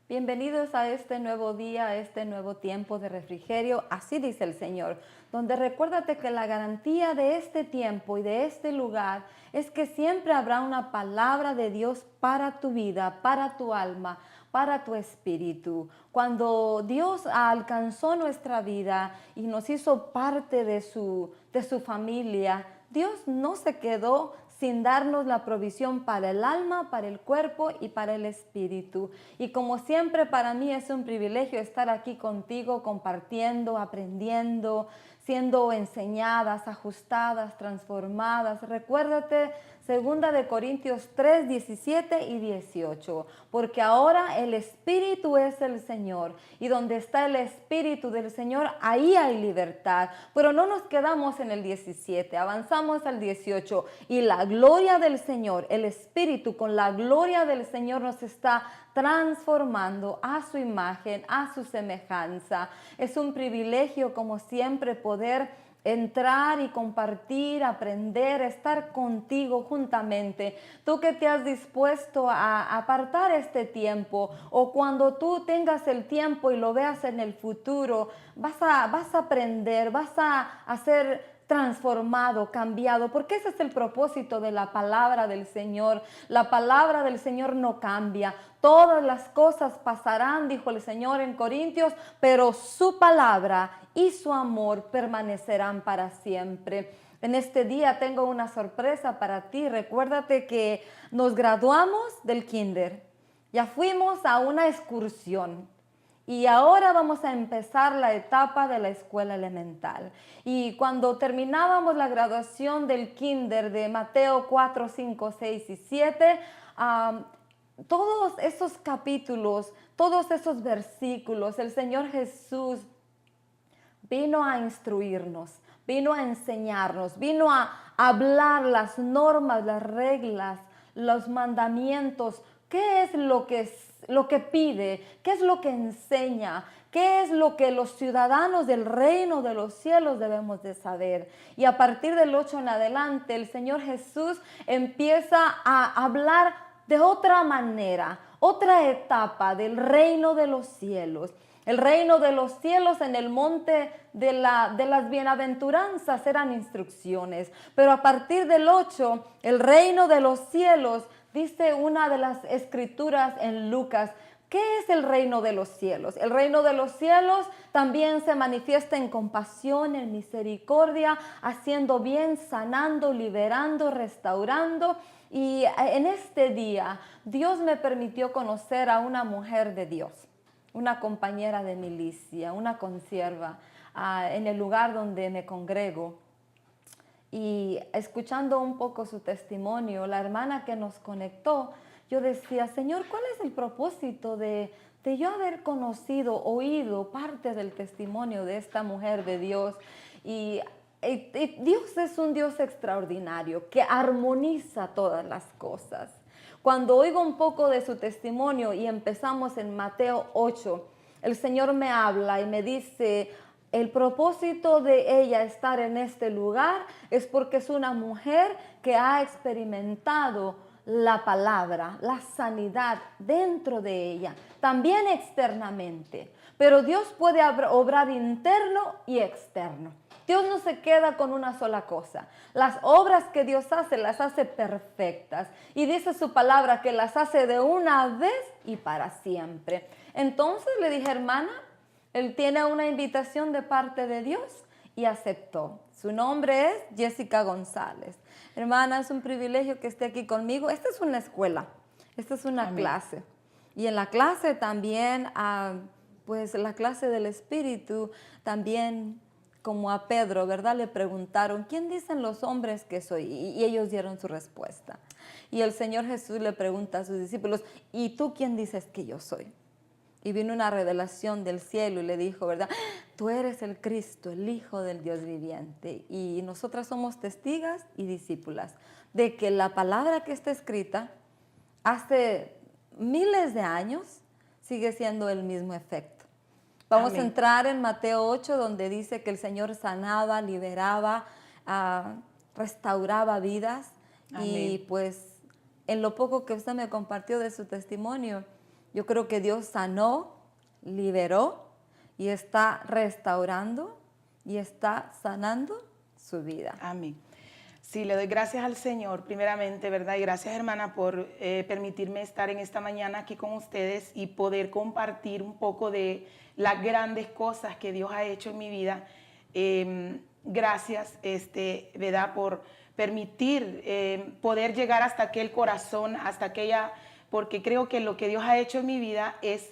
Bienvenidos a este nuevo día, a este nuevo tiempo de refrigerio, así dice el Señor, donde recuérdate que la garantía de este tiempo y de este lugar es que siempre habrá una palabra de Dios para tu vida, para tu alma, para tu espíritu. Cuando Dios alcanzó nuestra vida y nos hizo parte de su familia, Dios no se quedó sin darnos la provisión para el alma, para el cuerpo y para el espíritu. Y como siempre, para mí es un privilegio estar aquí contigo, compartiendo, aprendiendo, siendo enseñadas, ajustadas, transformadas. Recuérdate, 2 Corintios 3, 17 y 18, porque ahora el Espíritu es el Señor, y donde está el Espíritu del Señor, ahí hay libertad. Pero no nos quedamos en el 17, avanzamos al 18, y la gloria del Señor, el Espíritu con la gloria del Señor nos está transformando a su imagen, a su semejanza. Es un privilegio, como siempre, poder entrar y compartir, aprender, estar contigo juntamente. Tú que te has dispuesto a apartar este tiempo, o cuando tú tengas el tiempo y lo veas en el futuro, vas a aprender, vas a ser transformado, cambiado, porque ese es el propósito de la palabra del Señor. La palabra del Señor no cambia. Todas las cosas pasarán, dijo el Señor en Corintios, pero su palabra y su amor permanecerán para siempre. En este día tengo una sorpresa para ti. Recuérdate que nos graduamos del kinder. Ya fuimos a una excursión. Y ahora vamos a empezar la etapa de la escuela elemental. Y cuando terminábamos la graduación del kinder de Mateo 4, 5, 6 y 7, todos esos capítulos, todos esos versículos, el Señor Jesús vino a instruirnos, vino a enseñarnos, vino a hablar las normas, las reglas, los mandamientos. ¿Qué es lo que pide? ¿Qué es lo que enseña? ¿Qué es lo que los ciudadanos del reino de los cielos debemos de saber? Y a partir del 8 en adelante, el Señor Jesús empieza a hablar de otra manera, otra etapa del reino de los cielos. El reino de los cielos en el monte de las bienaventuranzas eran instrucciones. Pero a partir del 8, el reino de los cielos, dice una de las escrituras en Lucas, ¿qué es el reino de los cielos? El reino de los cielos también se manifiesta en compasión, en misericordia, haciendo bien, sanando, liberando, restaurando. Y en este día, Dios me permitió conocer a una mujer de Dios, una compañera de milicia, una consierva, en el lugar donde me congrego. Y escuchando un poco su testimonio, la hermana que nos conectó, yo decía, Señor, ¿cuál es el propósito de yo haber conocido, oído parte del testimonio de esta mujer de Dios? Y Dios es un Dios extraordinario que armoniza todas las cosas. Cuando oigo un poco de su testimonio y empezamos en Mateo 8, el Señor me habla y me dice, el propósito de ella estar en este lugar es porque es una mujer que ha experimentado la palabra, la sanidad dentro de ella, también externamente. Pero Dios puede obrar interno y externo. Dios no se queda con una sola cosa. Las obras que Dios hace, las hace perfectas. Y dice su palabra que las hace de una vez y para siempre. Entonces le dije, hermana, él tiene una invitación de parte de Dios y aceptó. Su nombre es Jessica González. Hermana, es un privilegio que esté aquí conmigo. Esta es una escuela, esta es una Amén. clase. Y en la clase también, pues la clase del Espíritu, también como a Pedro, ¿verdad? Le preguntaron, ¿quién dicen los hombres que soy? Y ellos dieron su respuesta. Y el Señor Jesús le pregunta a sus discípulos, ¿y tú quién dices que yo soy? Y vino una revelación del cielo y le dijo, ¿verdad? Tú eres el Cristo, el Hijo del Dios viviente. Y nosotras somos testigas y discípulas de que la palabra que está escrita hace miles de años sigue siendo el mismo efecto. Vamos a Amén. entrar en Mateo 8, donde dice que el Señor sanaba, liberaba, restauraba vidas. Y Amén. pues en lo poco que usted me compartió de su testimonio, Yo creo que Dios sanó, liberó y está restaurando y está sanando su vida. Amén. Sí, le doy gracias al Señor, primeramente, ¿verdad? Y gracias, hermana, por permitirme estar en esta mañana aquí con ustedes y poder compartir un poco de las grandes cosas que Dios ha hecho en mi vida. Gracias, ¿verdad? Por permitir poder llegar hasta aquel corazón, hasta aquella, porque creo que lo que Dios ha hecho en mi vida es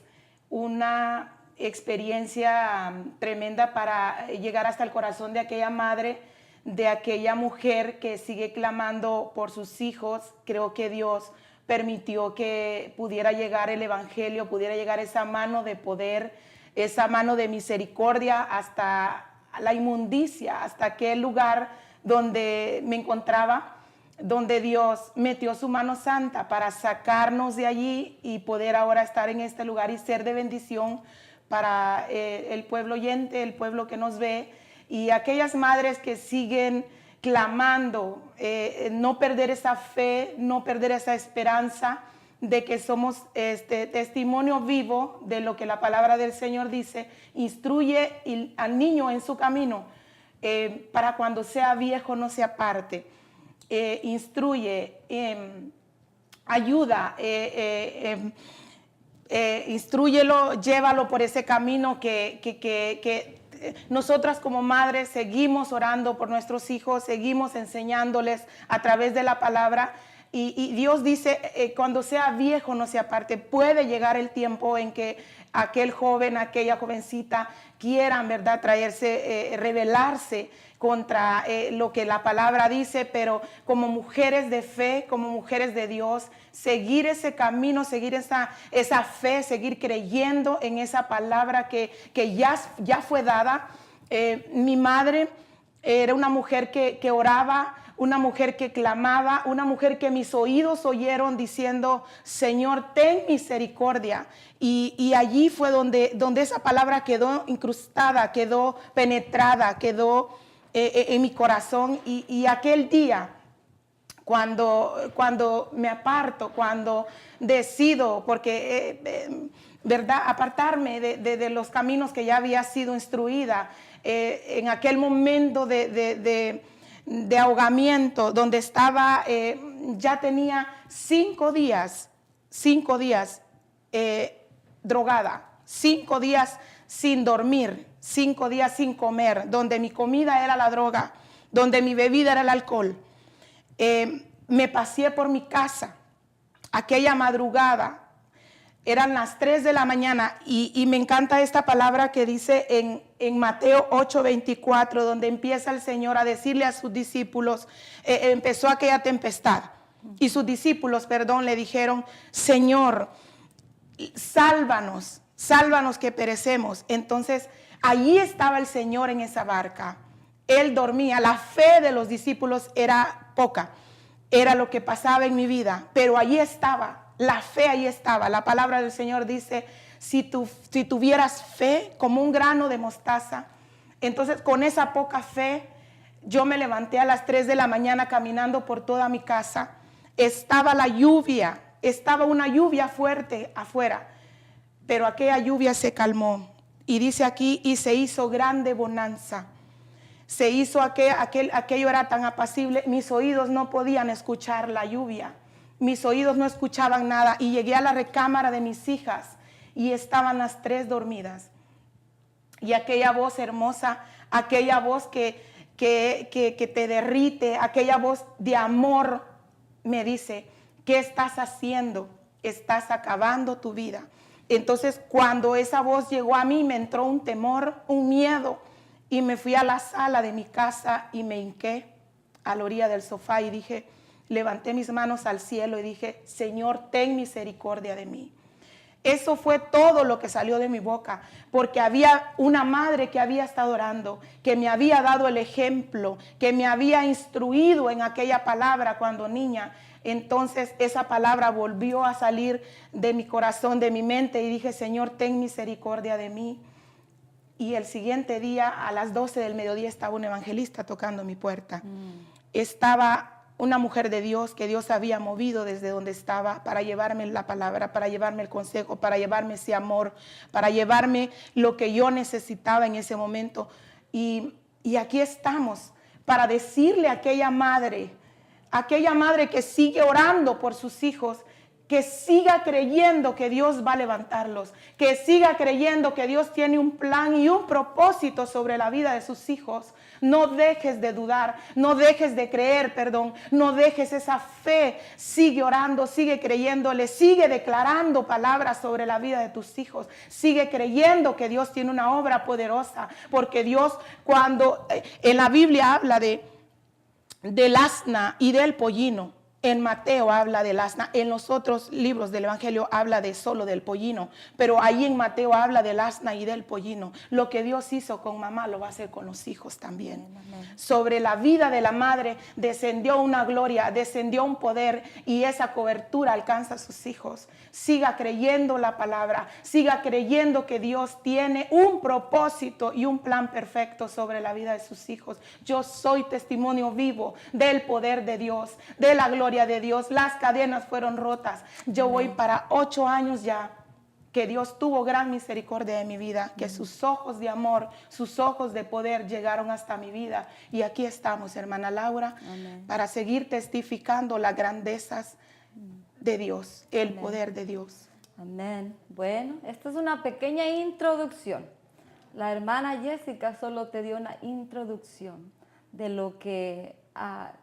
una experiencia tremenda para llegar hasta el corazón de aquella madre, de aquella mujer que sigue clamando por sus hijos. Creo que Dios permitió que pudiera llegar el evangelio, pudiera llegar esa mano de poder, esa mano de misericordia hasta la inmundicia, hasta aquel lugar donde me encontraba, donde Dios metió su mano santa para sacarnos de allí y poder ahora estar en este lugar y ser de bendición para el pueblo oyente, el pueblo que nos ve, y aquellas madres que siguen clamando, no perder esa fe, no perder esa esperanza de que somos testimonio vivo de lo que la palabra del Señor dice. Instruye al niño en su camino, para cuando sea viejo no se aparte. Instruye, ayuda, instrúyelo, llévalo por ese camino que nosotras como madres seguimos orando por nuestros hijos, seguimos enseñándoles a través de la palabra. Y Dios dice, cuando sea viejo no se aparte. Puede llegar el tiempo en que aquel joven, aquella jovencita quieran, ¿verdad?, traerse, rebelarse contra lo que la palabra dice, pero como mujeres de fe, como mujeres de Dios, seguir ese camino, seguir esa fe, seguir creyendo en esa palabra que ya fue dada. Mi madre era una mujer que oraba, una mujer que clamaba, una mujer que mis oídos oyeron diciendo, Señor, ten misericordia. Y allí fue donde esa palabra quedó incrustada, quedó penetrada, quedó en mi corazón. Y aquel día, cuando me aparto, cuando decido, porque, ¿verdad?, apartarme de los caminos que ya había sido instruida, en aquel momento de ahogamiento, donde estaba, ya tenía 5 días drogada, 5 días sin dormir, 5 días sin comer, donde mi comida era la droga, donde mi bebida era el alcohol. Me paseé por mi casa aquella madrugada. Eran las 3 de la mañana y me encanta esta palabra que dice en Mateo 8:24, donde empieza el Señor a decirle a sus discípulos, empezó aquella tempestad y sus discípulos, le dijeron, Señor, sálvanos, sálvanos que perecemos. Entonces allí estaba el Señor en esa barca. Él dormía. La fe de los discípulos era poca, era lo que pasaba en mi vida, pero allí estaba. La fe ahí estaba. La palabra del Señor dice, si tuvieras fe como un grano de mostaza. Entonces, con esa poca fe, yo me levanté a las 3 de la mañana caminando por toda mi casa. Estaba la lluvia, estaba una lluvia fuerte afuera, pero aquella lluvia se calmó. Y dice aquí, y se hizo grande bonanza. Se hizo aquello era tan apacible, mis oídos no podían escuchar la lluvia. Mis oídos no escuchaban nada y llegué a la recámara de mis hijas y estaban las 3 dormidas. Y aquella voz hermosa, aquella voz que te derrite, aquella voz de amor me dice, ¿qué estás haciendo? Estás acabando tu vida. Entonces cuando esa voz llegó a mí me entró un temor, un miedo y me fui a la sala de mi casa y me hinqué a la orilla del sofá y dije, levanté mis manos al cielo y dije, Señor, ten misericordia de mí. Eso fue todo lo que salió de mi boca, porque había una madre que había estado orando, que me había dado el ejemplo, que me había instruido en aquella palabra cuando niña. Entonces esa palabra volvió a salir de mi corazón, de mi mente, y dije, Señor, ten misericordia de mí. Y el siguiente día, a las 12 del mediodía, estaba un evangelista tocando mi puerta. Estaba una mujer de Dios que Dios había movido desde donde estaba para llevarme la palabra, para llevarme el consejo, para llevarme ese amor, para llevarme lo que yo necesitaba en ese momento. Y aquí estamos para decirle a aquella madre que sigue orando por sus hijos, que siga creyendo que Dios va a levantarlos, que siga creyendo que Dios tiene un plan y un propósito sobre la vida de sus hijos. No dejes de dudar, no dejes de creer, no dejes esa fe. Sigue orando, sigue creyéndole, sigue declarando palabras sobre la vida de tus hijos. Sigue creyendo que Dios tiene una obra poderosa, porque Dios, cuando en la Biblia habla del asna y del pollino, en Mateo habla del asna, en los otros libros del Evangelio habla solo del pollino, pero ahí en Mateo habla del asna y del pollino. Lo que Dios hizo con mamá lo va a hacer con los hijos también. Amén. Sobre la vida de la madre descendió una gloria, descendió un poder, y esa cobertura alcanza a sus hijos. Siga creyendo la palabra, siga creyendo que Dios tiene un propósito y un plan perfecto sobre la vida de sus hijos. Yo soy testimonio vivo del poder de Dios, de la gloria de Dios. Las cadenas fueron rotas. Yo voy para 8 años ya que Dios tuvo gran misericordia de mi vida, que sus ojos de amor, sus ojos de poder llegaron hasta mi vida. Y aquí estamos, hermana Laura, para seguir testificando las grandezas de Dios, el poder de Dios. Amén. Bueno, esta es una pequeña introducción. La hermana Jessica solo te dio una introducción de lo que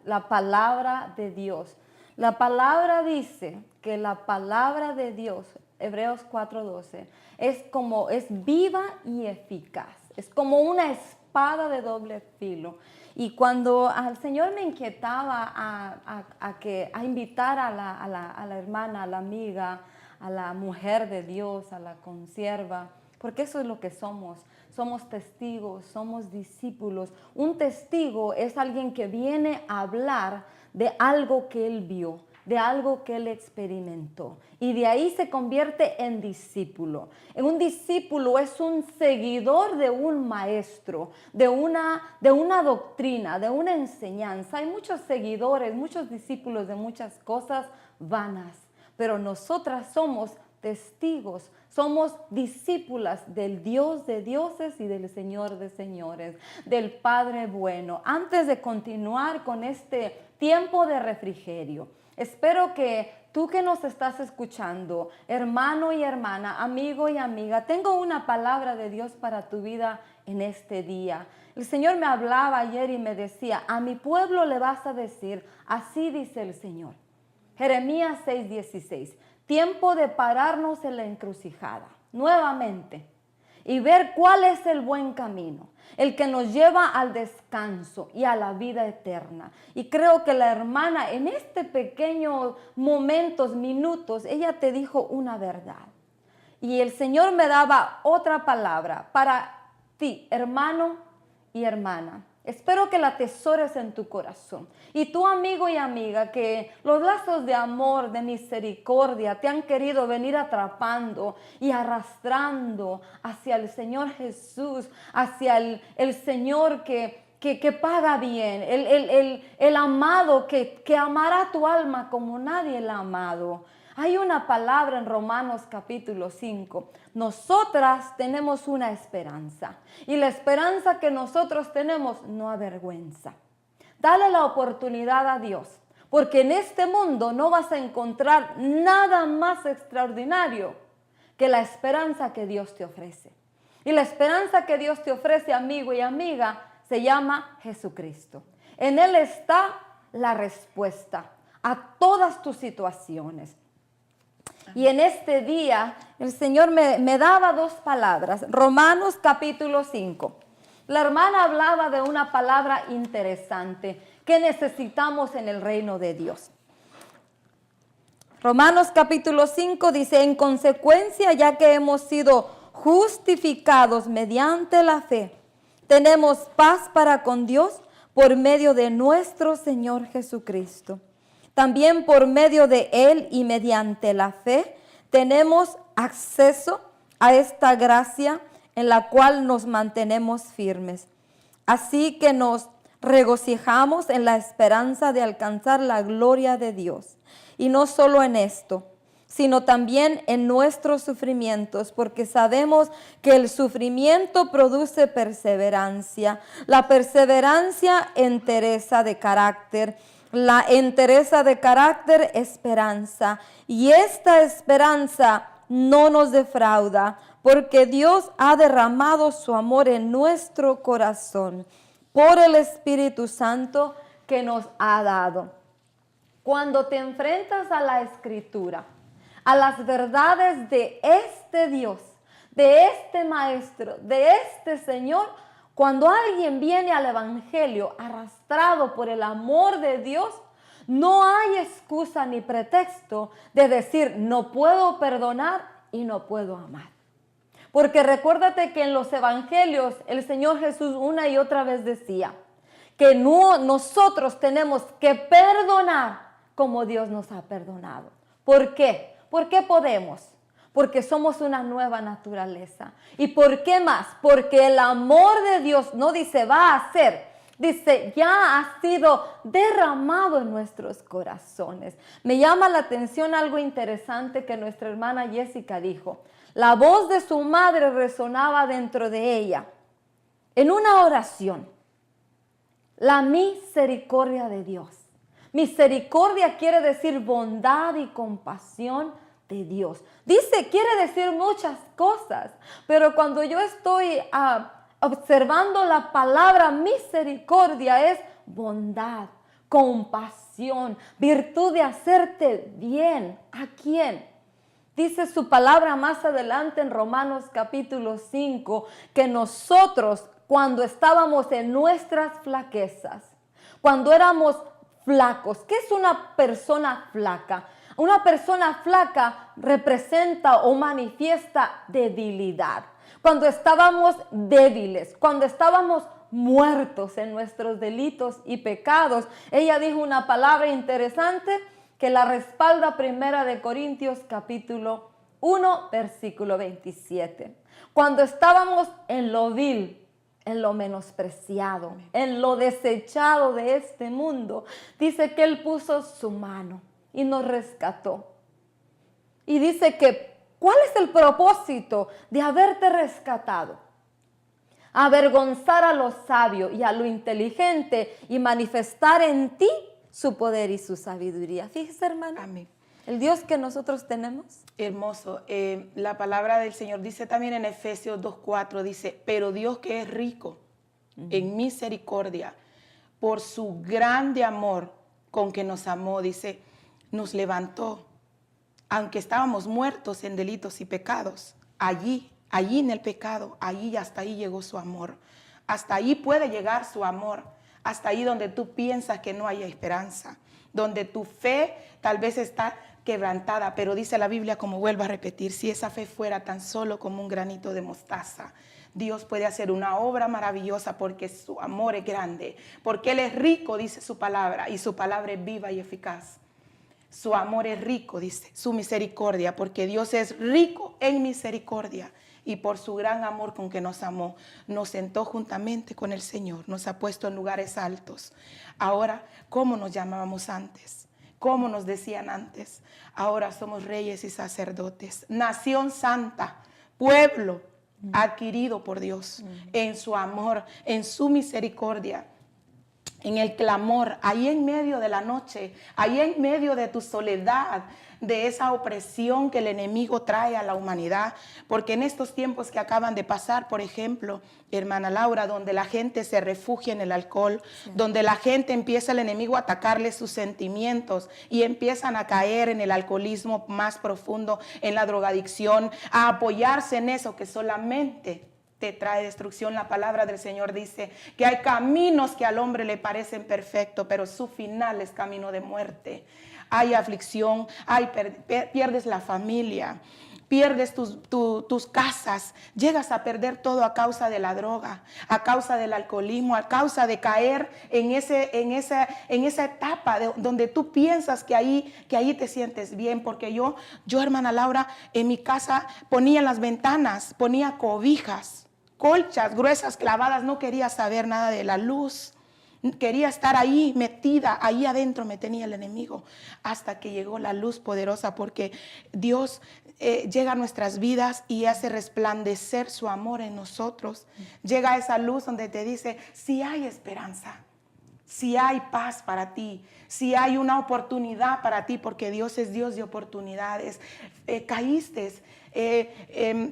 la palabra de Dios. La palabra dice que la palabra de Dios, Hebreos 4:12, es viva y eficaz. Es como una espada de doble filo. Y cuando al Señor me inquietaba a invitar a la hermana, a la amiga, a la mujer de Dios, a la consierva, porque eso es lo que somos. Somos testigos, somos discípulos. Un testigo es alguien que viene a hablar de algo que él vio, de algo que él experimentó. Y de ahí se convierte en discípulo. Un discípulo es un seguidor de un maestro, de una doctrina, de una enseñanza. Hay muchos seguidores, muchos discípulos de muchas cosas vanas, pero nosotras somos testigos, somos discípulas del Dios de dioses y del Señor de señores, del Padre bueno. Antes de continuar con este tiempo de refrigerio, espero que tú que nos estás escuchando, hermano y hermana, amigo y amiga, tengo una palabra de Dios para tu vida en este día. El Señor me hablaba ayer y me decía, a mi pueblo le vas a decir, así dice el Señor. Jeremías 6:16. Tiempo de pararnos en la encrucijada, nuevamente, y ver cuál es el buen camino, el que nos lleva al descanso y a la vida eterna. Y creo que la hermana en este pequeño minutos, ella te dijo una verdad. Y el Señor me daba otra palabra para ti, hermano y hermana. Espero que la atesores en tu corazón. Y tú, amigo y amiga, que los lazos de amor, de misericordia te han querido venir atrapando y arrastrando hacia el Señor Jesús, hacia el Señor que paga bien, el amado que amará tu alma como nadie la ha amado. Hay una palabra en Romanos capítulo 5. Nosotras tenemos una esperanza. Y la esperanza que nosotros tenemos no avergüenza. Dale la oportunidad a Dios. Porque en este mundo no vas a encontrar nada más extraordinario que la esperanza que Dios te ofrece. Y la esperanza que Dios te ofrece, amigo y amiga, se llama Jesucristo. En Él está la respuesta a todas tus situaciones. Y en este día el Señor me daba 2 palabras. Romanos capítulo 5. La hermana hablaba de una palabra interesante que necesitamos en el reino de Dios. Romanos capítulo 5 dice, en consecuencia, ya que hemos sido justificados mediante la fe, tenemos paz para con Dios por medio de nuestro Señor Jesucristo. También por medio de Él y mediante la fe tenemos acceso a esta gracia en la cual nos mantenemos firmes. Así que nos regocijamos en la esperanza de alcanzar la gloria de Dios. Y no solo en esto, sino también en nuestros sufrimientos, porque sabemos que el sufrimiento produce perseverancia. La perseverancia, entereza de carácter. La entereza de carácter, esperanza. Y esta esperanza no nos defrauda, porque Dios ha derramado su amor en nuestro corazón por el Espíritu Santo que nos ha dado. Cuando te enfrentas a la Escritura, a las verdades de este Dios, de este Maestro, de este Señor, cuando alguien viene al Evangelio arrastrado por el amor de Dios, no hay excusa ni pretexto de decir no puedo perdonar y no puedo amar. Porque recuérdate que en los Evangelios el Señor Jesús una y otra vez decía que nosotros tenemos que perdonar como Dios nos ha perdonado. ¿Por qué? ¿Por qué podemos? Porque somos una nueva naturaleza. ¿Y por qué más? Porque el amor de Dios no dice va a ser, dice ya ha sido derramado en nuestros corazones. Me llama la atención algo interesante que nuestra hermana Jessica dijo. La voz de su madre resonaba dentro de ella en una oración. La misericordia de Dios. Misericordia quiere decir bondad y compasión de Dios. Dice, quiere decir muchas cosas, pero cuando yo estoy observando la palabra misericordia es bondad, compasión, virtud de hacerte bien. ¿A quién? Dice su palabra más adelante en Romanos capítulo 5 que nosotros cuando estábamos en nuestras flaquezas, cuando éramos flacos. ¿Qué es una persona flaca? Una persona flaca representa o manifiesta debilidad. Cuando estábamos débiles, cuando estábamos muertos en nuestros delitos y pecados. Ella dijo una palabra interesante que la respalda 1 Corintios capítulo 1, versículo 27. Cuando estábamos en lo vil, en lo menospreciado, en lo desechado de este mundo, dice que Él puso su mano y nos rescató. Y dice que, ¿cuál es el propósito de haberte rescatado? Avergonzar a lo sabio y a lo inteligente y manifestar en ti su poder y su sabiduría. Fíjese, hermano. Amén. El Dios que nosotros tenemos. Hermoso. La palabra del Señor dice también en Efesios 2:4, dice, pero Dios que es rico en misericordia, por su grande amor con que nos amó, dice, nos levantó, aunque estábamos muertos en delitos y pecados, allí en el pecado, allí hasta ahí llegó su amor. Hasta ahí puede llegar su amor, hasta ahí donde tú piensas que no hay esperanza, donde tu fe tal vez está quebrantada, pero dice la Biblia, como vuelvo a repetir, si esa fe fuera tan solo como un granito de mostaza, Dios puede hacer una obra maravillosa porque su amor es grande, porque Él es rico, dice su palabra, y su palabra es viva y eficaz. Su amor es rico, dice, su misericordia, porque Dios es rico en misericordia. Y por su gran amor con que nos amó, nos sentó juntamente con el Señor, nos ha puesto en lugares altos. Ahora, ¿cómo nos llamábamos antes? ¿Cómo nos decían antes? Ahora somos reyes y sacerdotes, nación santa, pueblo adquirido por Dios en su amor, en su misericordia. En el clamor, ahí en medio de la noche, ahí en medio de tu soledad, de esa opresión que el enemigo trae a la humanidad, porque en estos tiempos que acaban de pasar, por ejemplo, hermana Laura, donde la gente se refugia en el alcohol, sí, donde la gente empieza el enemigo a atacarle sus sentimientos y empiezan a caer en el alcoholismo más profundo, en la drogadicción, a apoyarse en eso que solamente te trae destrucción. La palabra del Señor dice que hay caminos que al hombre le parecen perfectos, pero su final es camino de muerte. Hay aflicción, pierdes la familia, pierdes tus casas, llegas a perder todo a causa de la droga, a causa del alcoholismo, a causa de caer en esa etapa donde tú piensas que ahí te sientes bien. Porque yo, hermana Laura, en mi casa ponía en las ventanas, ponía cobijas, colchas gruesas clavadas, no quería saber nada de la luz. quería estar ahí metida, ahí adentro me tenía el enemigo, hasta que llegó la luz poderosa, porque Dios llega a nuestras vidas y hace resplandecer su amor en nosotros. Llega esa luz donde te dice, si hay esperanza, si hay paz para ti, si hay una oportunidad para ti, porque Dios es Dios de oportunidades. Caíste,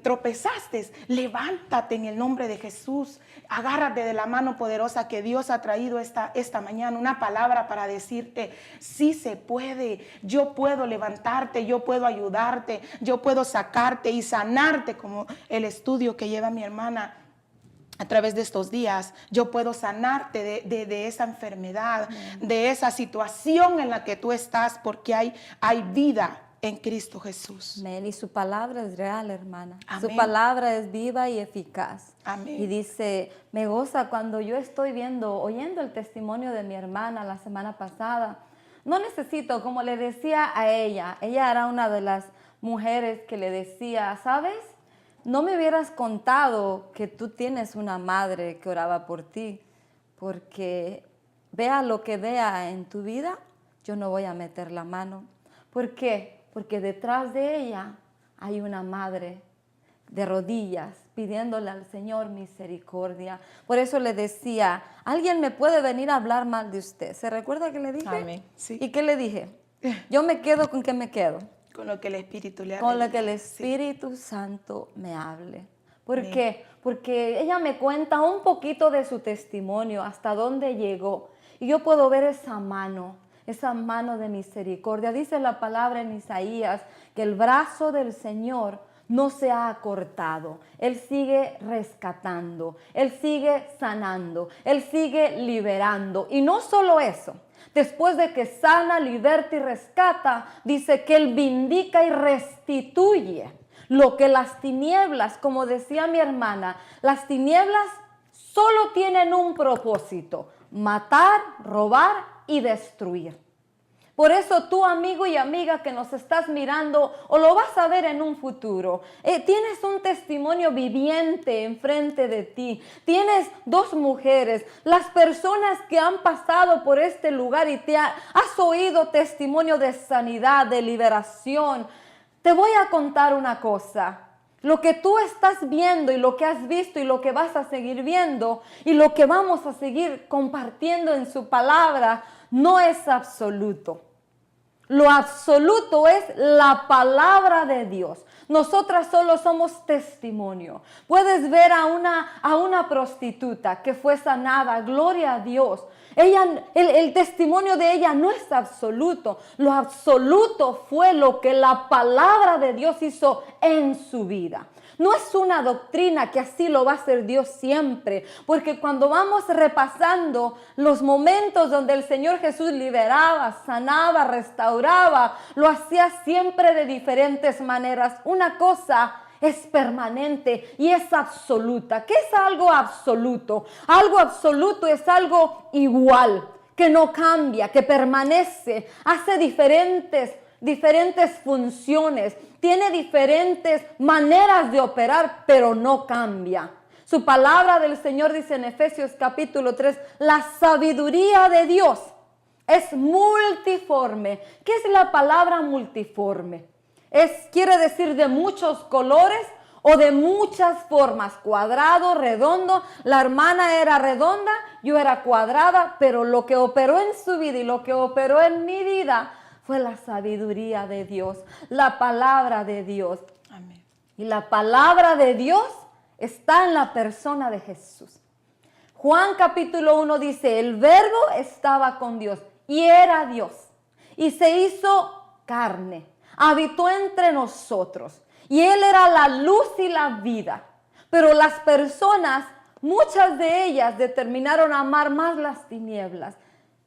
tropezaste, levántate en el nombre de Jesús, agárrate de la mano poderosa que Dios ha traído esta mañana, una palabra para decirte, sí se puede, yo puedo levantarte, yo puedo ayudarte, yo puedo sacarte y sanarte, como el estudio que lleva mi hermana a través de estos días. Yo puedo sanarte de esa enfermedad, de esa situación en la que tú estás, porque hay vida en Cristo Jesús. Amén. Y su palabra es real, hermana. Amén. Su palabra es viva y eficaz. Amén. Y dice, me goza cuando yo estoy oyendo el testimonio de mi hermana la semana pasada. No necesito, como le decía a ella era una de las mujeres que le decía, ¿sabes? No me hubieras contado que tú tienes una madre que oraba por ti, porque vea lo que vea en tu vida, yo no voy a meter la mano. ¿Por qué? Porque detrás de ella hay una madre de rodillas pidiéndole al Señor misericordia. Por eso le decía, ¿alguien me puede venir a hablar mal de usted? ¿Se recuerda que le dije? Amén. Sí. ¿Y qué le dije? Yo me quedo con qué me quedo. Con lo que el Espíritu le hable. Con lo que el Espíritu Santo me hable. ¿Por qué? Porque ella me cuenta un poquito de su testimonio, hasta dónde llegó. Y yo puedo ver esa mano de misericordia. Dice la palabra en Isaías que el brazo del Señor no se ha acortado. Él sigue rescatando, Él sigue sanando, Él sigue liberando. Y no solo eso. Después de que sana, liberta y rescata, dice que Él vindica y restituye lo que las tinieblas, como decía mi hermana, las tinieblas solo tienen un propósito: matar, robar y destruir. Por eso tú, amigo y amiga que nos estás mirando o lo vas a ver en un futuro, tienes un testimonio viviente enfrente de ti. Tienes dos mujeres, las personas que han pasado por este lugar y has oído testimonio de sanidad, de liberación. Te voy a contar una cosa. Lo que tú estás viendo y lo que has visto y lo que vas a seguir viendo y lo que vamos a seguir compartiendo en su palabra no es absoluto. Lo absoluto es la palabra de Dios. Nosotras solo somos testimonio. Puedes ver a una prostituta que fue sanada, gloria a Dios. El testimonio de ella no es absoluto. Lo absoluto fue lo que la palabra de Dios hizo en su vida. No es una doctrina que así lo va a hacer Dios siempre, porque cuando vamos repasando los momentos donde el Señor Jesús liberaba, sanaba, restauraba, lo hacía siempre de diferentes maneras. Una cosa es permanente y es absoluta. ¿Qué es algo absoluto? Algo absoluto es algo igual, que no cambia, que permanece, hace diferentes funciones, tiene diferentes maneras de operar, pero no cambia. Su palabra del Señor dice en Efesios capítulo 3, la sabiduría de Dios es multiforme. ¿Qué es la palabra multiforme? Quiere decir de muchos colores o de muchas formas, cuadrado, redondo. La hermana era redonda, yo era cuadrada, pero lo que operó en su vida y lo que operó en mi vida fue la sabiduría de Dios, la palabra de Dios. Amén. Y la palabra de Dios está en la persona de Jesús. Juan capítulo 1 dice, el verbo estaba con Dios y era Dios. Y se hizo carne, habitó entre nosotros. Y Él era la luz y la vida. Pero las personas, muchas de ellas determinaron amar más las tinieblas.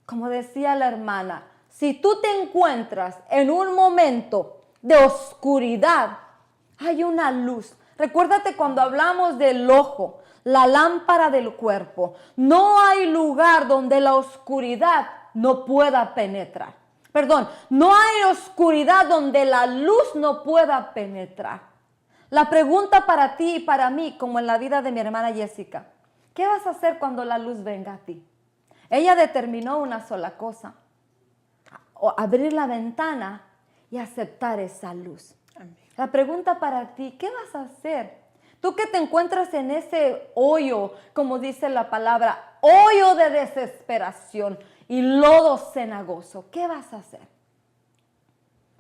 Como decía la hermana, si tú te encuentras en un momento de oscuridad, hay una luz. Recuérdate cuando hablamos del ojo, la lámpara del cuerpo. No hay lugar donde la oscuridad no pueda penetrar. No hay oscuridad donde la luz no pueda penetrar. La pregunta para ti y para mí, como en la vida de mi hermana Jessica, ¿qué vas a hacer cuando la luz venga a ti? Ella determinó una sola cosa: abrir la ventana y aceptar esa luz. Amén. La pregunta para ti: ¿qué vas a hacer? Tú que te encuentras en ese hoyo, como dice la palabra, hoyo de desesperación y lodo cenagoso, ¿qué vas a hacer?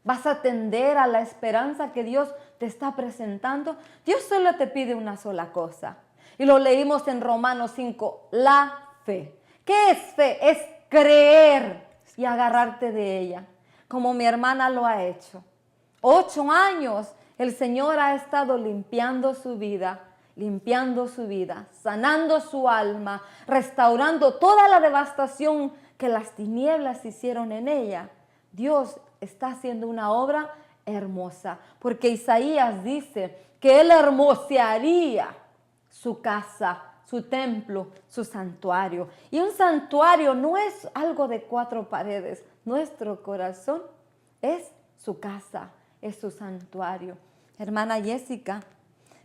¿Vas a atender a la esperanza que Dios te está presentando? Dios solo te pide una sola cosa. Y lo leímos en Romanos 5, la fe. ¿Qué es fe? Es creer y agarrarte de ella, como mi hermana lo ha hecho. 8 años el Señor ha estado limpiando su vida, sanando su alma, restaurando toda la devastación que las tinieblas hicieron en ella. Dios está haciendo una obra hermosa, porque Isaías dice que Él hermosearía su casa, su templo, su santuario. Y un santuario no es algo de 4 paredes. Nuestro corazón es su casa, es su santuario. Hermana Jessica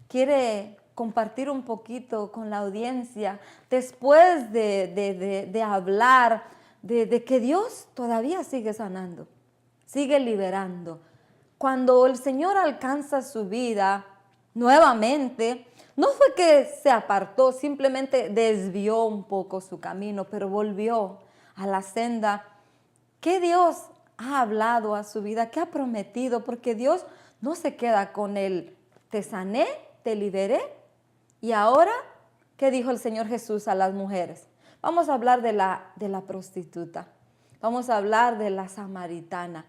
quiere compartir un poquito con la audiencia después de hablar de que Dios todavía sigue sanando, sigue liberando. Cuando el Señor alcanza su vida nuevamente, no fue que se apartó, simplemente desvió un poco su camino, pero volvió a la senda. ¿Qué Dios ha hablado a su vida? ¿Qué ha prometido? Porque Dios no se queda con él. Te sané, te liberé. Y ahora, ¿qué dijo el Señor Jesús a las mujeres? Vamos a hablar de la prostituta. Vamos a hablar de la samaritana.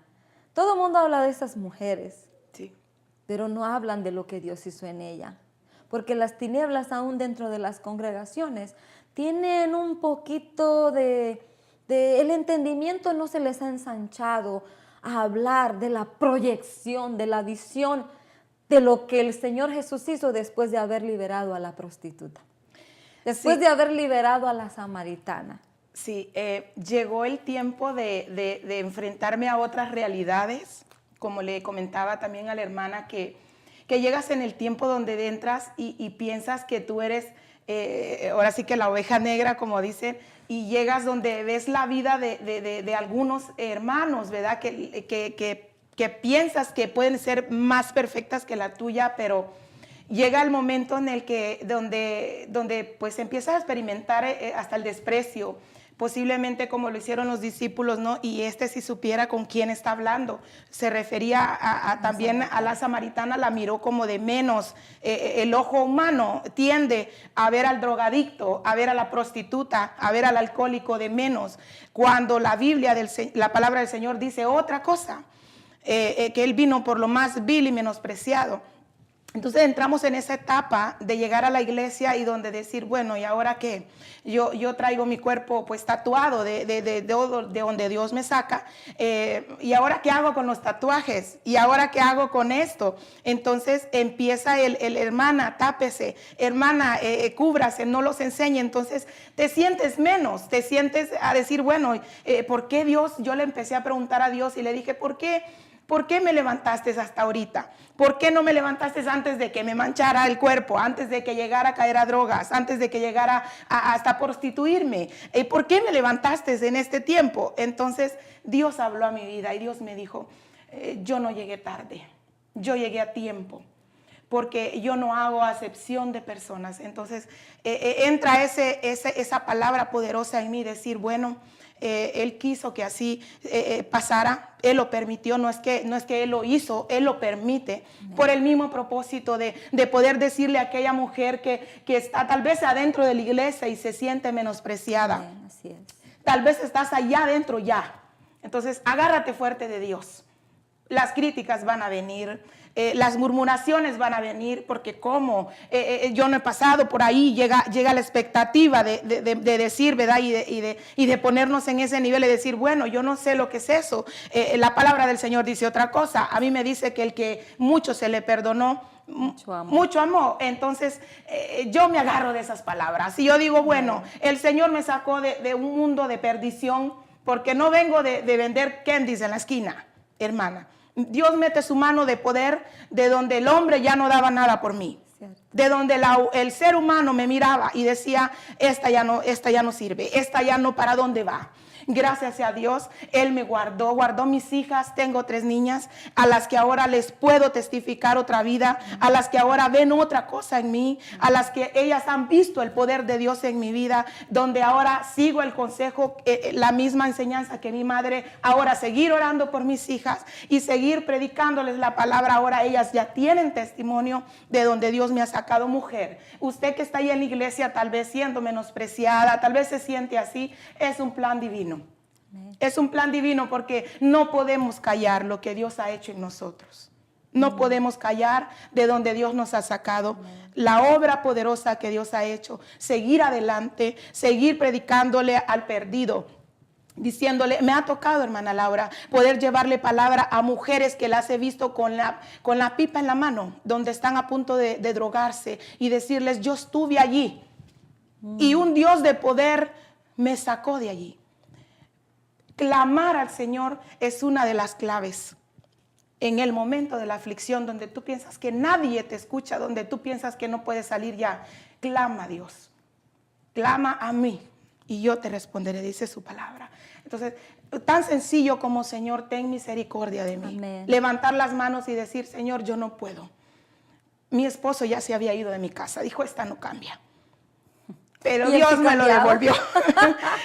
Todo el mundo habla de esas mujeres, Sí. pero no hablan de lo que Dios hizo en ella. Porque las tinieblas aún dentro de las congregaciones tienen un poquito el entendimiento no se les ha ensanchado a hablar de la proyección, de la visión de lo que el Señor Jesús hizo después de haber liberado a la prostituta, después de haber liberado a la samaritana. Sí, llegó el tiempo de enfrentarme a otras realidades, como le comentaba también a la hermana, que llegas en el tiempo donde entras y piensas que tú eres, ahora sí que la oveja negra, como dicen, y llegas donde ves la vida de algunos hermanos, ¿verdad? Que piensas que pueden ser más perfectas que la tuya, pero llega el momento en el que donde pues empiezas a experimentar hasta el desprecio, posiblemente como lo hicieron los discípulos, ¿no? Y si supiera con quién está hablando. Se refería también a la samaritana, la miró como de menos. El ojo humano tiende a ver al drogadicto, a ver a la prostituta, a ver al alcohólico de menos, cuando la Biblia, la palabra del Señor dice otra cosa, que Él vino por lo más vil y menospreciado. Entonces entramos en esa etapa de llegar a la iglesia y donde decir, bueno, ¿y ahora qué? Yo traigo mi cuerpo pues tatuado de donde Dios me saca, ¿y ahora qué hago con los tatuajes? ¿Y ahora qué hago con esto? Entonces empieza el hermana, tápese, hermana, cúbrase, no los enseñe. Entonces te sientes menos, te sientes a decir, bueno, ¿por qué Dios? Yo le empecé a preguntar a Dios y le dije, ¿por qué me levantaste hasta ahorita? ¿Por qué no me levantaste antes de que me manchara el cuerpo, antes de que llegara a caer a drogas, antes de que llegara hasta prostituirme? ¿Por qué me levantaste en este tiempo? Entonces Dios habló a mi vida y Dios me dijo, yo no llegué tarde, yo llegué a tiempo, porque yo no hago acepción de personas. Entonces entra esa palabra poderosa en mí, decir, bueno, Él quiso que así pasara, Él lo permitió, no es que Él lo hizo, Él lo permite, por el mismo propósito de poder decirle a aquella mujer que está tal vez adentro de la iglesia y se siente menospreciada. Bien, así es. Tal vez estás allá adentro ya. Entonces agárrate fuerte de Dios. Las críticas van a venir, las murmuraciones van a venir, porque como yo no he pasado por ahí, llega la expectativa de decir, ¿verdad? Y de ponernos en ese nivel y decir, bueno, yo no sé lo que es eso. La palabra del Señor dice otra cosa. A mí me dice que el que mucho se le perdonó, mucho amor. Entonces yo me agarro de esas palabras y yo digo, bueno, el Señor me sacó de un mundo de perdición, porque no vengo de vender candies en la esquina, hermana. Dios mete su mano de poder de donde el hombre ya no daba nada por mí. Cierto. de donde el ser humano me miraba y decía, esta ya no sirve, esta ya no, ¿para dónde va? Gracias a Dios, Él me guardó mis hijas. Tengo 3 niñas a las que ahora les puedo testificar otra vida, a las que ahora ven otra cosa en mí, a las que ellas han visto el poder de Dios en mi vida, donde ahora sigo el consejo, la misma enseñanza que mi madre, ahora seguir orando por mis hijas y seguir predicándoles la palabra. Ahora ellas ya tienen testimonio de donde Dios me ha sacado. Mujer, usted que está ahí en la iglesia tal vez siendo menospreciada, tal vez se siente así, es un plan divino. Es un plan divino, porque no podemos callar lo que Dios ha hecho en nosotros. No podemos callar de donde Dios nos ha sacado, la obra poderosa que Dios ha hecho. Seguir adelante, seguir predicándole al perdido, diciéndole, me ha tocado, hermana Laura, poder llevarle palabra a mujeres que las he visto con la pipa en la mano, donde están a punto de drogarse, y decirles, yo estuve allí y un Dios de poder me sacó de allí. Clamar al Señor es una de las claves en el momento de la aflicción, donde tú piensas que nadie te escucha, donde tú piensas que no puedes salir ya. Clama a Dios, clama a mí y yo te responderé, dice su palabra. Entonces, tan sencillo como, Señor, ten misericordia de mí. Amén. Levantar las manos y decir, Señor, yo no puedo. Mi esposo ya se había ido de mi casa, dijo, esta no cambia. Pero Dios me lo devolvió.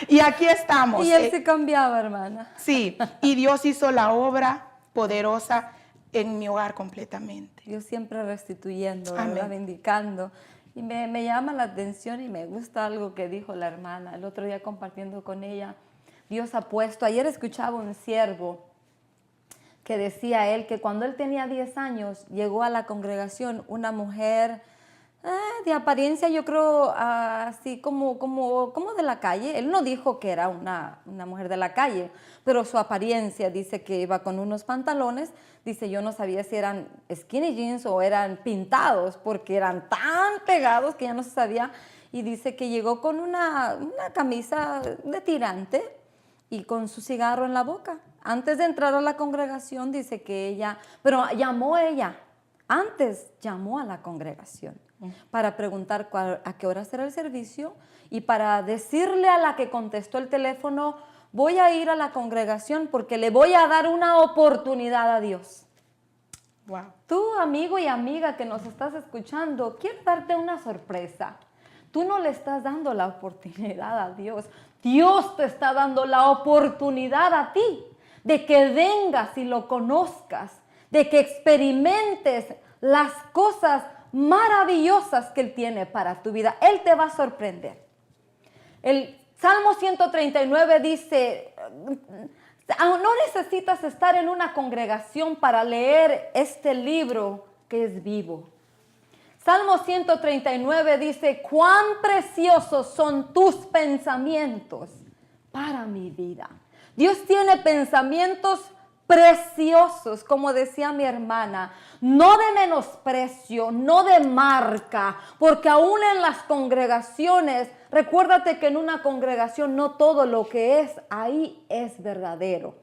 Y aquí estamos. Y él se cambiaba, hermana. Sí, y Dios hizo la obra poderosa en mi hogar completamente. Dios siempre restituyendo, Amén. ¿verdad? Vindicando. Y me llama la atención y me gusta algo que dijo la hermana el otro día compartiendo con ella. Dios ha puesto, ayer escuchaba un siervo que decía él que cuando él tenía 10 años llegó a la congregación una mujer de apariencia, yo creo, así como de la calle. Él no dijo que era una mujer de la calle, pero su apariencia dice que iba con unos pantalones. Dice, yo no sabía si eran skinny jeans o eran pintados, porque eran tan pegados que ya no se sabía. Y dice que llegó con una camisa de tirante y con su cigarro en la boca. Antes de entrar a la congregación, dice que ella, pero llamó ella, antes llamó a la congregación para preguntar a qué hora será el servicio y para decirle a la que contestó el teléfono, voy a ir a la congregación porque le voy a dar una oportunidad a Dios. Wow. Tú, amigo y amiga que nos estás escuchando, quiero darte una sorpresa. Tú no le estás dando la oportunidad a Dios. Dios te está dando la oportunidad a ti de que vengas y lo conozcas, de que experimentes las cosas maravillosas que Él tiene para tu vida. Él te va a sorprender. El Salmo 139 dice, no necesitas estar en una congregación para leer este libro que es vivo. Salmo 139 dice, cuán preciosos son tus pensamientos para mi vida. Dios tiene pensamientos preciosos, como decía mi hermana, no de menosprecio, no de marca, porque aún en las congregaciones, recuérdate que en una congregación no todo lo que es ahí es verdadero.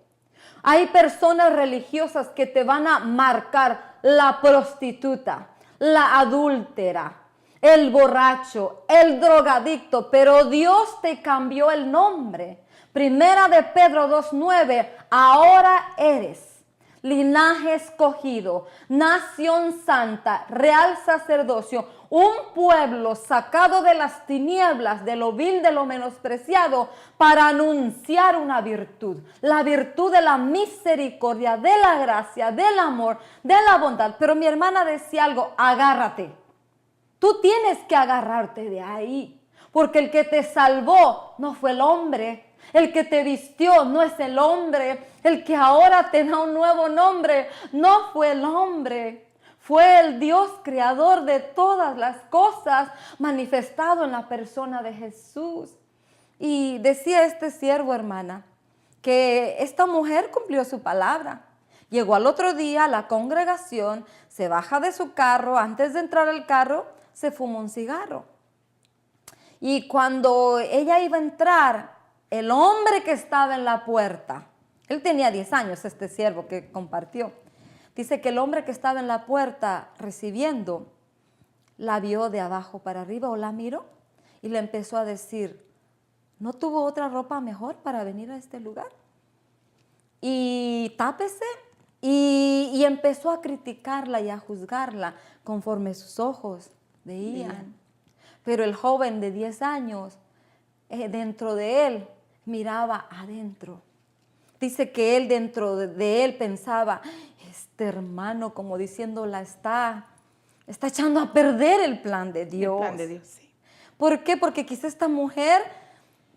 Hay personas religiosas que te van a marcar la prostituta, la adúltera, el borracho, el drogadicto, pero Dios te cambió el nombre. Primera de Pedro 2:9, ahora eres linaje escogido, nación santa, real sacerdocio, un pueblo sacado de las tinieblas, de lo vil, de lo menospreciado, para anunciar una virtud, la virtud de la misericordia, de la gracia, del amor, de la bondad. Pero mi hermana decía algo, agárrate. Tú tienes que agarrarte de ahí, porque el que te salvó no fue el hombre. El que te vistió no es el hombre. El que ahora te da un nuevo nombre no fue el hombre. Fue el Dios creador de todas las cosas manifestado en la persona de Jesús. Y decía este siervo, hermana, que esta mujer cumplió su palabra. Llegó al otro día a la congregación, se baja de su carro, antes de entrar al carro, se fumó un cigarro. Y cuando ella iba a entrar, el hombre que estaba en la puerta, él tenía 10 años, este siervo que compartió, dice que el hombre que estaba en la puerta recibiendo, la vio de abajo para arriba o la miró y le empezó a decir, ¿no tuvo otra ropa mejor para venir a este lugar? Y tápese. Y empezó a criticarla y a juzgarla conforme sus ojos veían. Pero el joven de 10 años, dentro de él, miraba adentro. Dice que él dentro de él pensaba, este hermano, como diciéndola, está echando a perder el plan de Dios. El plan de Dios, sí. ¿Por qué? Porque quizá esta mujer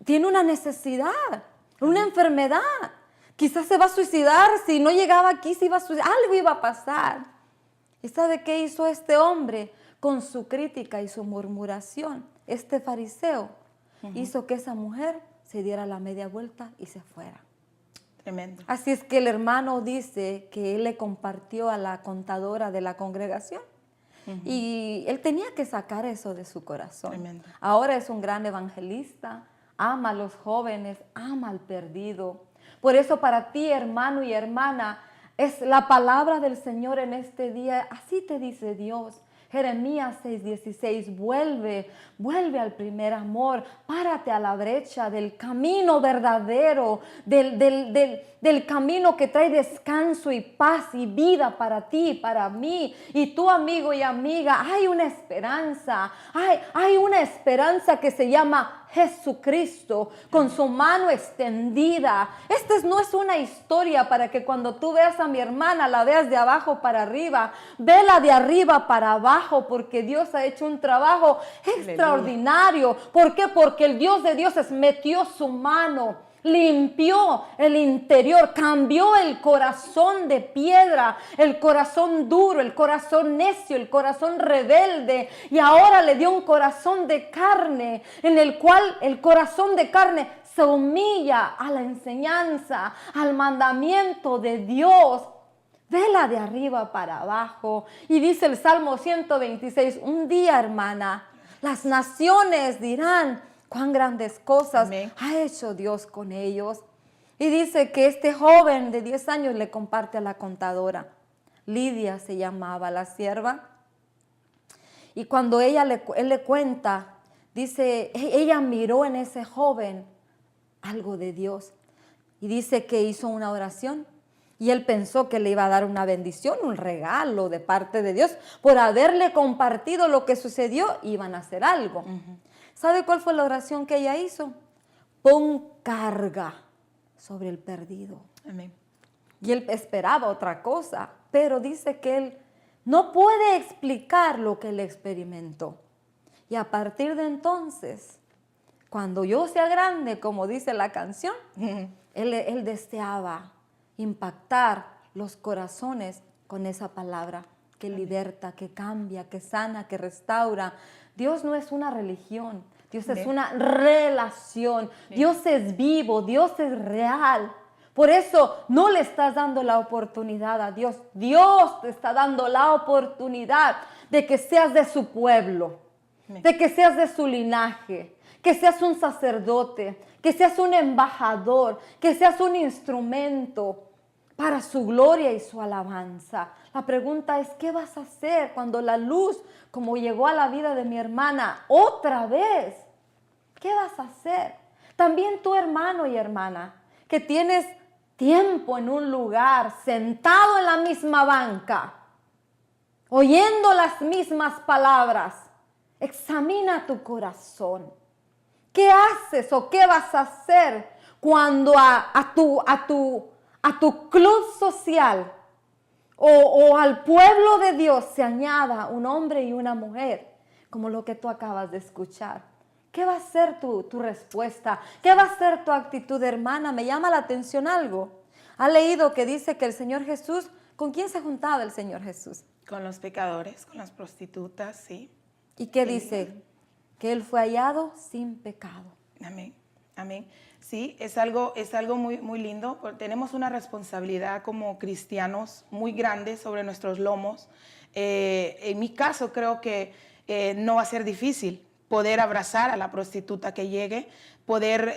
tiene una necesidad, una enfermedad. Quizás se va a suicidar, si no llegaba aquí se iba a suicidar, algo iba a pasar. ¿Y sabe qué hizo este hombre con su crítica y su murmuración? Este fariseo hizo que esa mujer se diera la media vuelta y se fuera. Tremendo. Así es que el hermano dice que él le compartió a la contadora de la congregación y él tenía que sacar eso de su corazón. Tremendo. Ahora es un gran evangelista, ama a los jóvenes, ama al perdido. Por eso para ti, hermano y hermana, es la palabra del Señor en este día. Así te dice Dios. Jeremías 6:16, vuelve al primer amor, párate a la brecha del camino verdadero, del camino que trae descanso y paz y vida para ti, para mí. Y tú, amigo y amiga, hay una esperanza, hay una esperanza que se llama Jesucristo con su mano extendida. Esta no es una historia para que cuando tú veas a mi hermana la veas de abajo para arriba, vela de arriba para abajo, porque Dios ha hecho un trabajo extraordinario. ¿Por qué? Porque el Dios de dioses metió su mano, limpió el interior, cambió el corazón de piedra, el corazón duro, el corazón necio, el corazón rebelde, y ahora le dio un corazón de carne, en el cual el corazón de carne se humilla a la enseñanza, al mandamiento de Dios. Vela de arriba para abajo. Y dice el Salmo 126, un día, hermana, las naciones dirán cuán grandes cosas ha hecho Dios con ellos. Y dice que este joven de 10 años le comparte a la contadora. Lidia se llamaba la sierva. Y cuando él le cuenta, dice, ella miró en ese joven algo de Dios. Y dice que hizo una oración. Y él pensó que le iba a dar una bendición, un regalo de parte de Dios. Por haberle compartido lo que sucedió, iban a hacer algo. ¿Sabe cuál fue la oración que ella hizo? Pon carga sobre el perdido. Amén. Y él esperaba otra cosa, pero dice que él no puede explicar lo que él experimentó. Y a partir de entonces, cuando yo sea grande, como dice la canción, él deseaba impactar los corazones con esa palabra que liberta, que cambia, que sana, que restaura. Dios no es una religión, Dios es una relación. Dios es vivo, Dios es real. Por eso no le estás dando la oportunidad a Dios. Dios te está dando la oportunidad de que seas de su pueblo, de que seas de su linaje, que seas un sacerdote, que seas un embajador, que seas un instrumento para su gloria y su alabanza. La pregunta es, ¿qué vas a hacer cuando la luz, como llegó a la vida de mi hermana, otra vez? ¿Qué vas a hacer? También tu hermano y hermana, que tienes tiempo en un lugar, sentado en la misma banca, oyendo las mismas palabras, examina tu corazón. ¿Qué haces o qué vas a hacer cuando a tu club social o al pueblo de Dios se añada un hombre y una mujer, como lo que tú acabas de escuchar? ¿Qué va a ser tu respuesta? ¿Qué va a ser tu actitud, hermana? Me llama la atención algo. ¿Ha leído que dice que el Señor Jesús, ¿con quién se juntaba el Señor Jesús? Con los pecadores, con las prostitutas, sí. ¿Y qué dice? Que Él fue hallado sin pecado. Amén, amén. Sí, es algo muy, muy lindo. Tenemos una responsabilidad como cristianos muy grande sobre nuestros lomos. En mi caso creo que no va a ser difícil poder abrazar a la prostituta que llegue, poder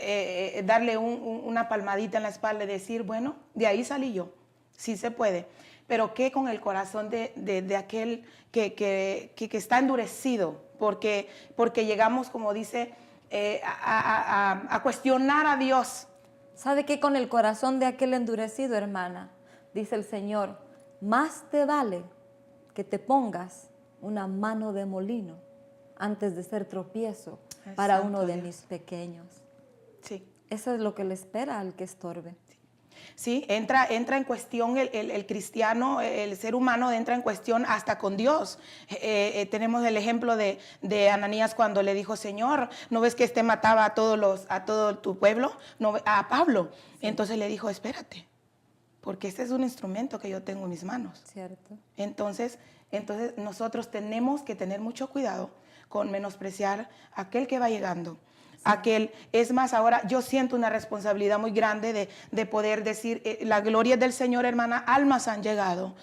darle una palmadita en la espalda y decir, bueno, de ahí salí yo, sí se puede. pero ¿qué con el corazón de aquel que está endurecido? Porque llegamos, como dice, a cuestionar a Dios. ¿Sabe qué? Con el corazón de aquel endurecido, hermana, dice el Señor, más te vale que te pongas una mano de molino antes de ser tropiezo para uno de mis pequeños. Sí. Eso es lo que le espera al que estorbe. Sí, entra en cuestión el cristiano, el ser humano entra en cuestión hasta con Dios. Tenemos el ejemplo de Ananías cuando le dijo, Señor, ¿no ves que mataba a todo tu pueblo? No, a Pablo. Sí. Entonces le dijo, espérate, porque este es un instrumento que yo tengo en mis manos. Cierto. Entonces nosotros tenemos que tener mucho cuidado con menospreciar a aquel que va llegando. Sí. Aquel, es más, ahora yo siento una responsabilidad muy grande de poder decir, la gloria del Señor, hermana, almas han llegado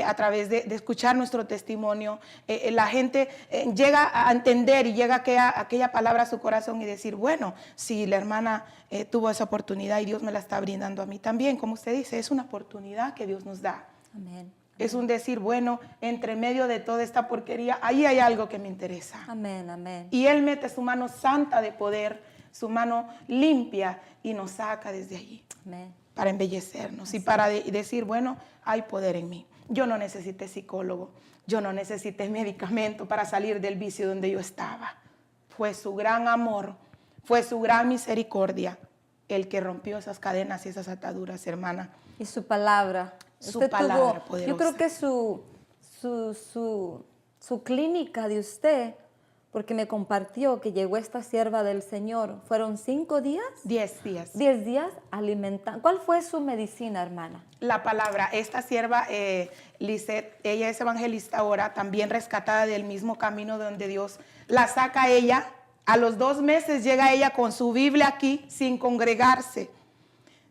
a través de escuchar nuestro testimonio. La gente llega a entender y llega aquella palabra a su corazón y decir, bueno, si la hermana tuvo esa oportunidad y Dios me la está brindando a mí también, como usted dice, es una oportunidad que Dios nos da. Amén. Es un decir, bueno, entre medio de toda esta porquería, ahí hay algo que me interesa. Amén, amén. Y Él mete su mano santa de poder, su mano limpia y nos saca desde allí. Amén. Para embellecernos y para decir, bueno, hay poder en mí. Yo no necesité psicólogo, yo no necesité medicamento para salir del vicio donde yo estaba. Fue su gran amor, fue su gran misericordia el que rompió esas cadenas y esas ataduras, hermana. Y su palabra. Su palabra poderosa. Yo creo que su clínica de usted, porque me compartió que llegó esta sierva del Señor, ¿fueron 5 días? 10 días. 10 días alimentando. ¿Cuál fue su medicina, hermana? La palabra. Esta sierva, Lisette, ella es evangelista ahora, también rescatada del mismo camino donde Dios la saca a ella. A los 2 meses llega ella con su Biblia aquí, sin congregarse,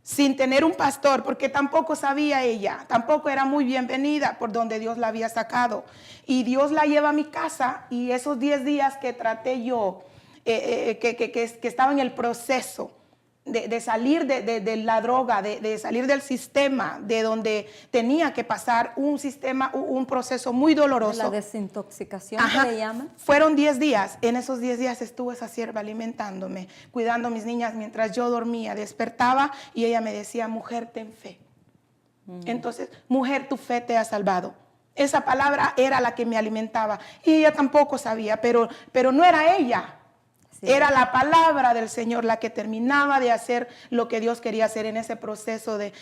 sin tener un pastor, porque tampoco sabía ella, tampoco era muy bienvenida por donde Dios la había sacado. Y Dios la lleva a mi casa y esos 10 días que traté yo, que estaba en el proceso de salir de la droga, de salir del sistema, de donde tenía que pasar un proceso muy doloroso. La desintoxicación. Ajá, que le llaman. Fueron 10 días. En esos 10 días estuvo esa sierva alimentándome, cuidando a mis niñas mientras yo dormía. Despertaba y ella me decía, mujer, ten fe. Entonces, mujer, tu fe te ha salvado. Esa palabra era la que me alimentaba. Y ella tampoco sabía, pero no era ella. Sí. Era la palabra del Señor la que terminaba de hacer lo que Dios quería hacer en ese proceso de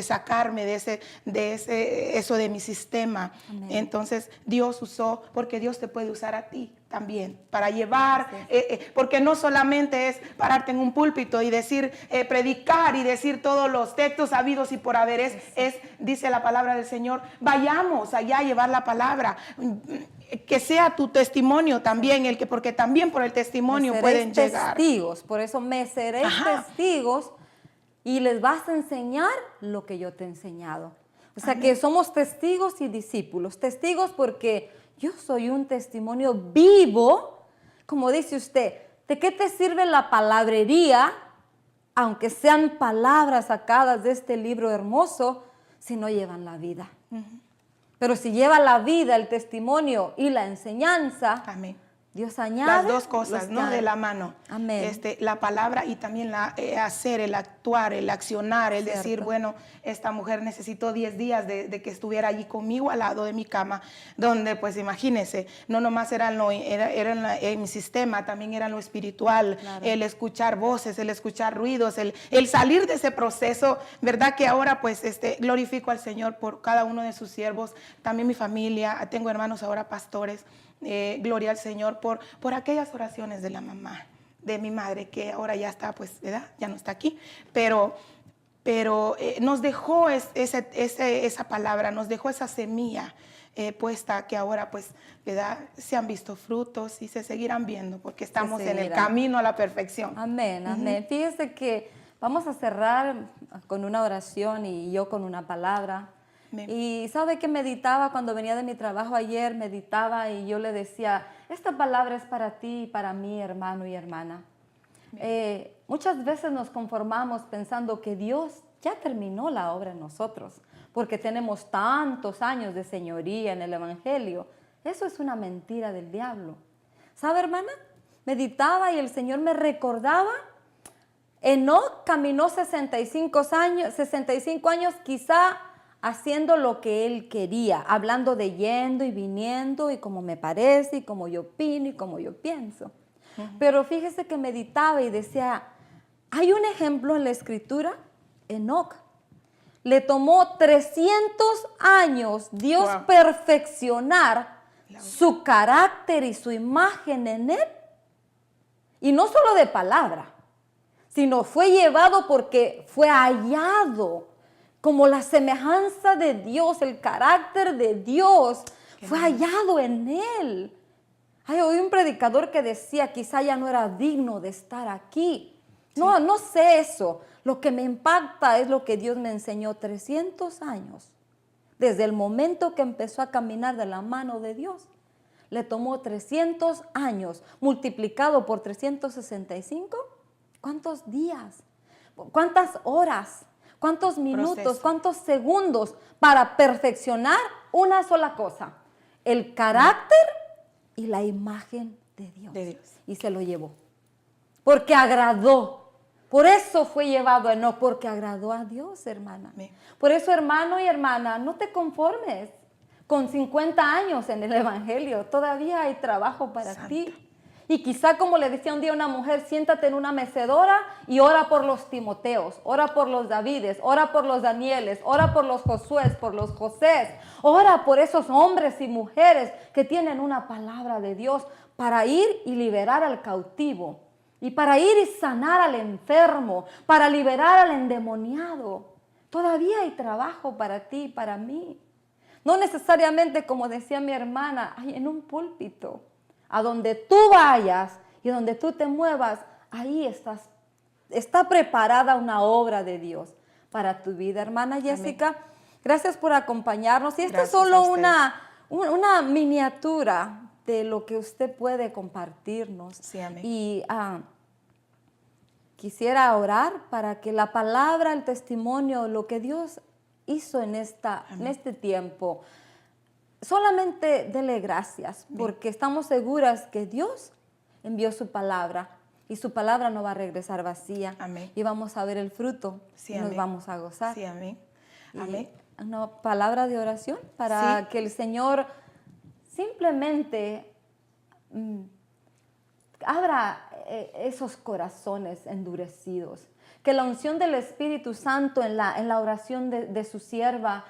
sacarme de eso de mi sistema. Amén. Entonces Dios usó, porque Dios te puede usar a ti también para llevar, porque no solamente es pararte en un púlpito y decir, predicar y decir todos los textos habidos y por haber, dice la palabra del Señor, vayamos allá a llevar la palabra. Que sea tu testimonio también, porque también por el testimonio pueden llegar. Testigos, por eso me seréis testigos y les vas a enseñar lo que yo te he enseñado. O sea, que somos testigos y discípulos. Testigos porque yo soy un testimonio vivo, como dice usted. ¿De qué te sirve la palabrería, aunque sean palabras sacadas de este libro hermoso, si no llevan la vida? Pero si lleva la vida, el testimonio y la enseñanza, amén, Dios añade las dos cosas, ¿no? De la mano. Amén. La palabra y también hacer, el actuar, el accionar, el Cierto. decir, bueno, esta mujer necesitó 10 días de que estuviera allí conmigo al lado de mi cama, donde pues imagínense, no nomás era en mi sistema, también era en lo espiritual, claro. El escuchar voces, el escuchar ruidos, el salir de ese proceso, ¿verdad? Que ahora pues glorifico al Señor por cada uno de sus siervos, también mi familia, tengo hermanos ahora pastores. Gloria al Señor por aquellas oraciones de la mamá, de mi madre, que ahora ya está, pues, ¿verdad? Ya no está aquí, pero nos dejó esa palabra, nos dejó esa semilla puesta que ahora, pues, ¿verdad? Se han visto frutos y se seguirán viendo porque estamos en el camino a la perfección. Amén, amén. Fíjese que vamos a cerrar con una oración y yo con una palabra. Bien. Y sabe que meditaba cuando venía de mi trabajo ayer, meditaba y yo le decía, esta palabra es para ti y para mí, hermano y hermana. Muchas veces nos conformamos pensando que Dios ya terminó la obra en nosotros, porque tenemos tantos años de señoría en el Evangelio. Eso es una mentira del diablo. ¿Sabe, hermana? Meditaba y el Señor me recordaba. Enoc caminó 65 años quizá haciendo lo que él quería, hablando de yendo y viniendo y como me parece y como yo opino y como yo pienso. Pero fíjese que meditaba y decía, hay un ejemplo en la Escritura, Enoc. Le tomó 300 años Dios perfeccionar su carácter y su imagen en él. Y no solo de palabra, sino fue llevado porque fue hallado como la semejanza de Dios, el carácter de Dios fue hallado en él. Ay, oí un predicador que decía, quizá ya no era digno de estar aquí. Sí. No sé eso. Lo que me impacta es lo que Dios me enseñó 300 años. Desde el momento que empezó a caminar de la mano de Dios, le tomó 300 años, multiplicado por 365. ¿Cuántos días? ¿Cuántas horas? ¿Cuántos minutos? ¿Cuántos segundos para perfeccionar una sola cosa? El carácter y la imagen de Dios. Y se lo llevó. Porque agradó. Por eso fue llevado a Enoc, porque agradó a Dios, hermana. Por eso, hermano y hermana, no te conformes. Con 50 años en el Evangelio, todavía hay trabajo para ti. Y quizá, como le decía un día a una mujer, siéntate en una mecedora y ora por los Timoteos, ora por los Davides, ora por los Danieles, ora por los Josués, por los Josés, ora por esos hombres y mujeres que tienen una palabra de Dios para ir y liberar al cautivo, y para ir y sanar al enfermo, para liberar al endemoniado. Todavía hay trabajo para ti y para mí. No necesariamente, como decía mi hermana, en un púlpito. A donde tú vayas y donde tú te muevas, ahí está preparada una obra de Dios para tu vida, hermana Jessica. Amén. Gracias por acompañarnos. Y esta es solo una miniatura de lo que usted puede compartirnos. Sí, amén. Y quisiera orar para que la palabra, el testimonio, lo que Dios hizo en este tiempo, solamente dele gracias, porque estamos seguras que Dios envió su palabra y su palabra no va a regresar vacía. Amén. Y vamos a ver el fruto y nos vamos a gozar. Sí, amén. Amén. Una palabra de oración para que el Señor simplemente abra esos corazones endurecidos. Que la unción del Espíritu Santo en la oración de su sierva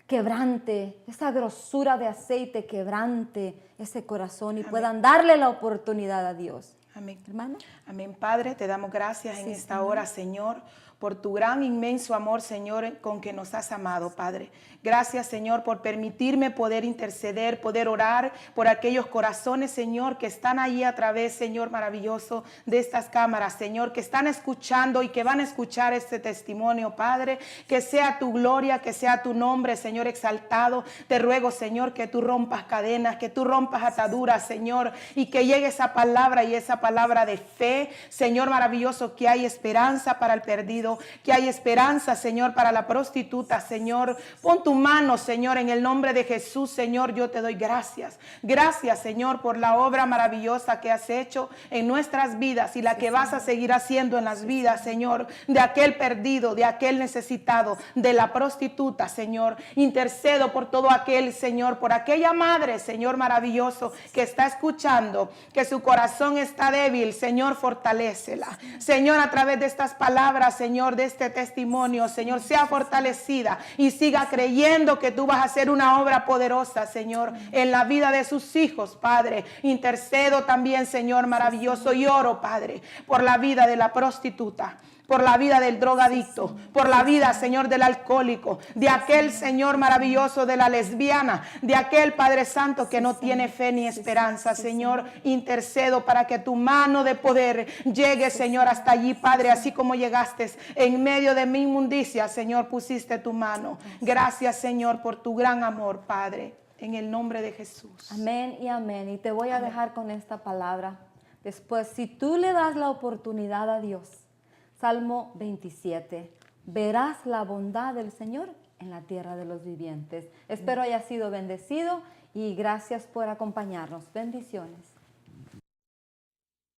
quebrante, esa grosura de aceite quebrante ese corazón y puedan darle la oportunidad a Dios. Amén. Hermano. Amén, Padre, te damos gracias en esta hora, Señor, por tu gran, inmenso amor, Señor, con que nos has amado, Padre. Gracias, Señor, por permitirme poder interceder, poder orar por aquellos corazones, Señor, que están ahí a través, Señor, maravilloso, de estas cámaras, Señor, que están escuchando y que van a escuchar este testimonio, Padre. Que sea tu gloria, que sea tu nombre, Señor, exaltado. Te ruego, Señor, que tú rompas cadenas, que tú rompas ataduras, Señor, y que llegue esa palabra y esa palabra de fe, Señor maravilloso, que hay esperanza para el perdido, que hay esperanza, Señor, para la prostituta, Señor. Pon tu mano, Señor, en el nombre de Jesús, Señor, yo te doy gracias. Gracias, Señor, por la obra maravillosa que has hecho en nuestras vidas y la que vas a seguir haciendo en las vidas, Señor, de aquel perdido, de aquel necesitado, de la prostituta, Señor. Intercedo por todo aquel, Señor, por aquella madre, Señor maravilloso, que está escuchando, que su corazón está débil, Señor, fortalécela. Señor, a través de estas palabras, Señor, de este testimonio, Señor, sea fortalecida y siga creyendo que tú vas a hacer una obra poderosa, Señor, en la vida de sus hijos, Padre. Intercedo también, Señor maravilloso, y oro, Padre, por la vida de la prostituta, por la vida del drogadicto, por la vida, Señor, del alcohólico, de aquel, Señor maravilloso, de la lesbiana, de aquel, Padre Santo, que no tiene fe ni esperanza. Señor, intercedo para que tu mano de poder llegue, Señor, hasta allí, Padre, así como llegaste en medio de mi inmundicia, Señor, pusiste tu mano. Gracias, Señor, por tu gran amor, Padre, en el nombre de Jesús. Amén y amén. Y te voy a dejar con esta palabra. Después, si tú le das la oportunidad a Dios, Salmo 27, verás la bondad del Señor en la tierra de los vivientes. Espero haya sido bendecido y gracias por acompañarnos. Bendiciones.